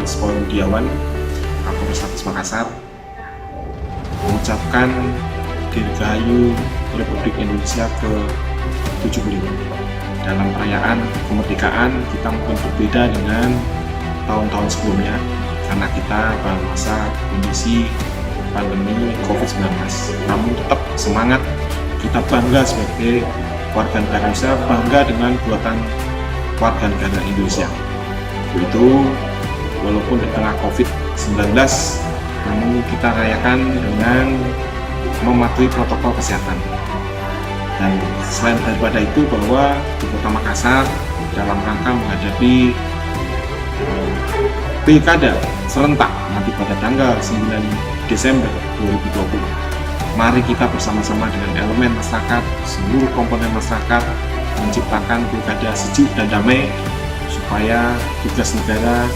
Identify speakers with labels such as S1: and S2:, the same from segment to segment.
S1: Johannes Paul Budiawan, Kapolrestabes Makassar, mengucapkan Dirgahayu Republik Indonesia ke-75. Dalam perayaan kemerdekaan kita mungkin berbeda dengan tahun-tahun sebelumnya karena kita pada masa kondisi pandemi COVID-19. Namun tetap semangat, kita bangga sebagai warga negara Indonesia, bangga dengan buatan warga negara Indonesia. Itu walaupun di tengah COVID-19, namun kita rayakan dengan mematuhi protokol kesehatan. Dan selain daripada itu, bahwa di Kota Makassar dalam rangka menghadapi pilkada serentak nanti pada tanggal 9 Desember 2020, mari kita bersama-sama dengan elemen masyarakat, seluruh komponen masyarakat, menciptakan pilkada sejuk dan damai supaya tugas negara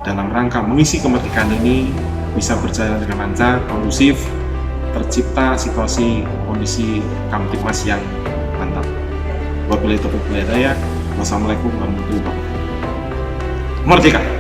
S1: dalam rangka mengisi kemerdekaan ini bisa berjalan dengan lancar, kondusif, tercipta situasi kondisi kamtipmas yang mantap. Wabillahi taufiq wal hidayah. Wassalamualaikum warahmatullahi wabarakatuh. Merdeka!